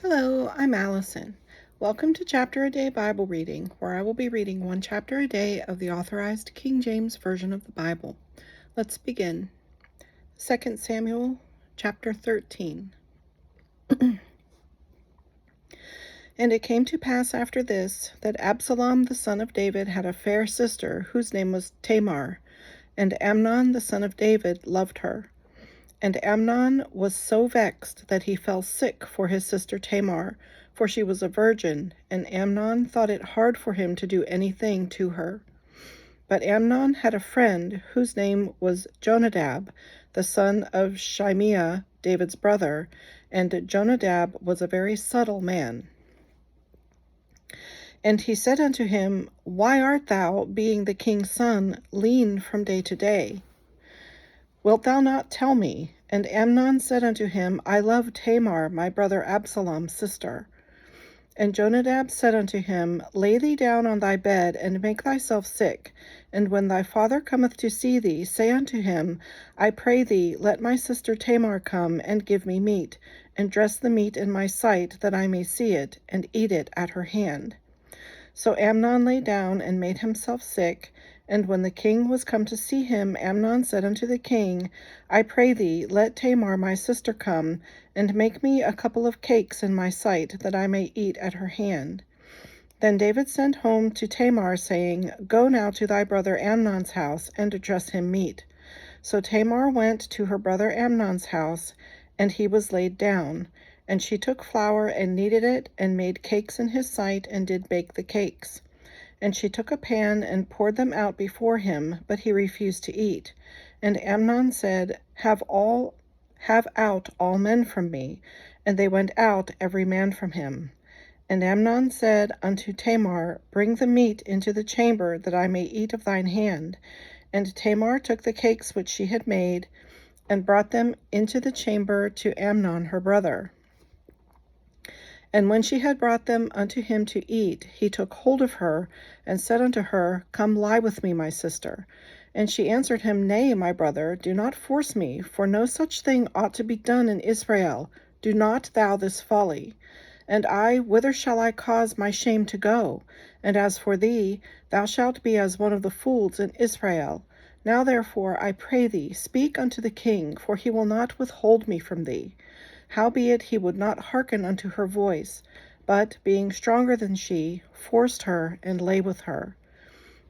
Hello, I'm Allison. Welcome to Chapter a Day Bible Reading, where I will be reading one chapter a day of the Authorized King James Version of the Bible. Let's begin. 2 Samuel chapter 13. And it came to pass after this, that Absalom the son of David had a fair sister, whose name was Tamar, and Amnon the son of David loved her. And Amnon was so vexed that he fell sick for his sister Tamar, for she was a virgin, and Amnon thought it hard for him to do anything to her. But Amnon had a friend whose name was Jonadab, the son of Shimeah, David's brother, and Jonadab was a very subtle man. And he said unto him, Why art thou, being the king's son, lean from day to day? Wilt thou not tell me? And Amnon said unto him, I love Tamar, my brother Absalom's sister. And Jonadab said unto him, Lay thee down on thy bed, and make thyself sick. And when thy father cometh to see thee, say unto him, I pray thee, let my sister Tamar come, and give me meat, and dress the meat in my sight, that I may see it, and eat it at her hand. So Amnon lay down, and made himself sick. And when the king was come to see him, Amnon said unto the king, I pray thee, let Tamar my sister come, and make me a couple of cakes in my sight, that I may eat at her hand. Then David sent home to Tamar, saying, Go now to thy brother Amnon's house, and dress him meat. So Tamar went to her brother Amnon's house, and he was laid down. And she took flour, and kneaded it, and made cakes in his sight, and did bake the cakes. And she took a pan, and poured them out before him, but he refused to eat. And Amnon said, Have out all men from me. And they went out, every man from him. And Amnon said unto Tamar, Bring the meat into the chamber, that I may eat of thine hand. And Tamar took the cakes which she had made, and brought them into the chamber to Amnon her brother. And when she had brought them unto him to eat, he took hold of her, and said unto her, Come lie with me, my sister. And she answered him, Nay, my brother, do not force me, for no such thing ought to be done in Israel. Do not thou this folly. And I, whither shall I cause my shame to go? And as for thee, thou shalt be as one of the fools in Israel. Now therefore, I pray thee, speak unto the king, for he will not withhold me from thee. Howbeit he would not hearken unto her voice, but, being stronger than she, forced her, and lay with her.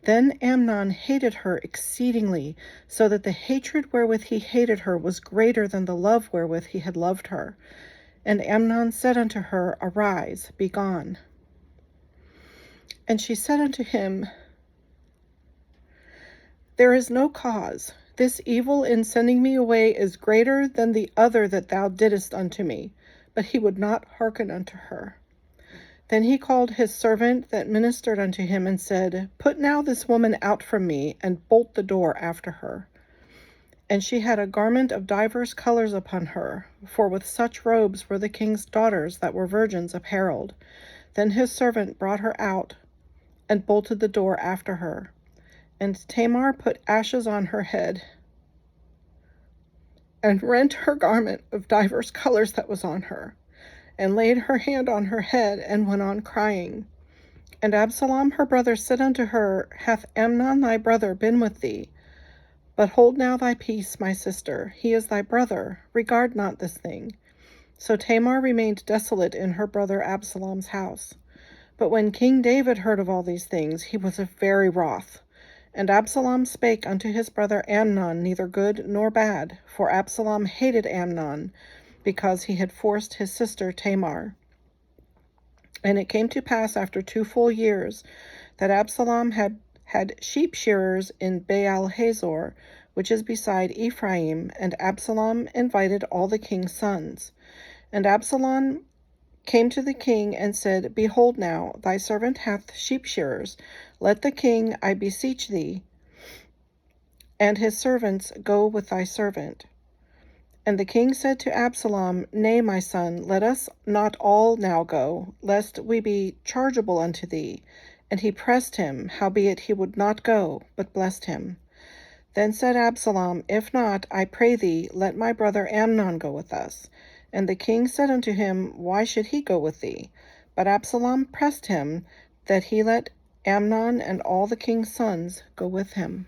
Then Amnon hated her exceedingly, so that the hatred wherewith he hated her was greater than the love wherewith he had loved her. And Amnon said unto her, Arise, be gone. And she said unto him, There is no cause. This evil in sending me away is greater than the other that thou didst unto me. But he would not hearken unto her. Then he called his servant that ministered unto him, and said, Put now this woman out from me, and bolt the door after her. And she had a garment of divers colors upon her, for with such robes were the king's daughters that were virgins apparelled. Then his servant brought her out, and bolted the door after her. And Tamar put ashes on her head, and rent her garment of divers colors that was on her, and laid her hand on her head, and went on crying. And Absalom her brother said unto her, Hath Amnon thy brother been with thee? But hold now thy peace, my sister, he is thy brother, regard not this thing. So Tamar remained desolate in her brother Absalom's house. But when King David heard of all these things, he was very wroth. And Absalom spake unto his brother Amnon neither good nor bad, for Absalom hated Amnon, because he had forced his sister Tamar. And it came to pass after 2 full years, that Absalom had sheep shearers in Baal Hazor, which is beside Ephraim, and Absalom invited all the king's sons. And Absalom came to the king, and said, Behold now, thy servant hath sheep shearers. Let the king, I beseech thee, and his servants go with thy servant. And the king said to Absalom, Nay, my son, let us not all now go, lest we be chargeable unto thee. And he pressed him, howbeit he would not go, but blessed him. Then said Absalom, If not, I pray thee, let my brother Amnon go with us. And the king said unto him, Why should he go with thee? But Absalom pressed him that he let Amnon and all the king's sons go with him.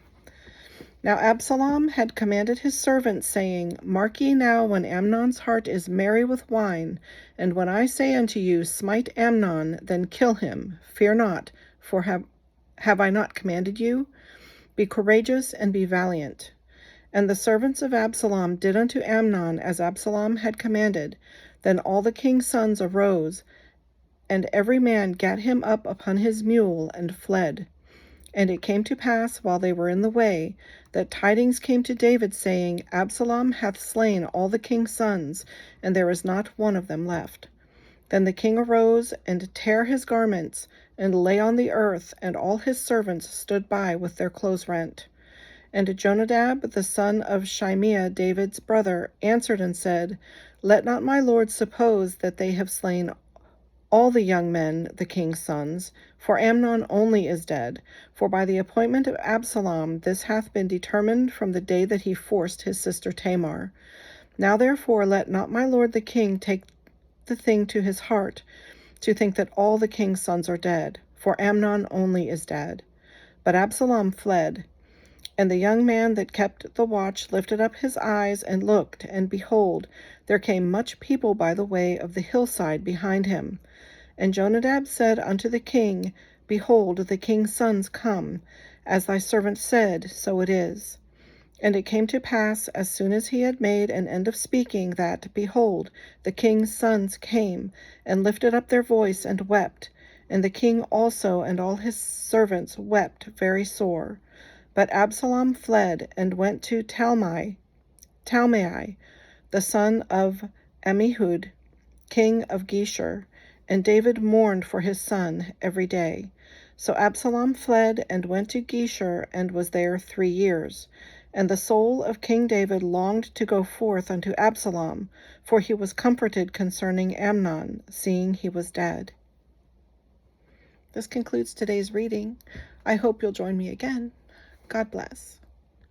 Now Absalom had commanded his servants, saying, Mark ye now when Amnon's heart is merry with wine, and when I say unto you, Smite Amnon, then kill him. Fear not, for have I not commanded you? Be courageous and be valiant. And the servants of Absalom did unto Amnon as Absalom had commanded. Then all the king's sons arose, and every man gat him up upon his mule, and fled. And it came to pass, while they were in the way, that tidings came to David, saying, Absalom hath slain all the king's sons, and there is not one of them left. Then the king arose, and tare his garments, and lay on the earth, and all his servants stood by with their clothes rent. And Jonadab, the son of Shimeah, David's brother, answered and said, Let not my lord suppose that they have slain all the young men, the king's sons, for Amnon only is dead. For by the appointment of Absalom this hath been determined from the day that he forced his sister Tamar. Now therefore let not my lord the king take the thing to his heart, to think that all the king's sons are dead, for Amnon only is dead. But Absalom fled. And the young man that kept the watch lifted up his eyes and looked, and behold, there came much people by the way of the hillside behind him. And Jonadab said unto the king, Behold, the king's sons come. As thy servant said, so it is. And it came to pass, as soon as he had made an end of speaking, that, behold, the king's sons came, and lifted up their voice, and wept. And the king also and all his servants wept very sore. But Absalom fled, and went to Talmai, the son of Ammihud, king of Geshur, and David mourned for his son every day. So Absalom fled, and went to Geshur, and was there 3 years. And the soul of King David longed to go forth unto Absalom, for he was comforted concerning Amnon, seeing he was dead. This concludes today's reading. I hope you'll join me again. God bless.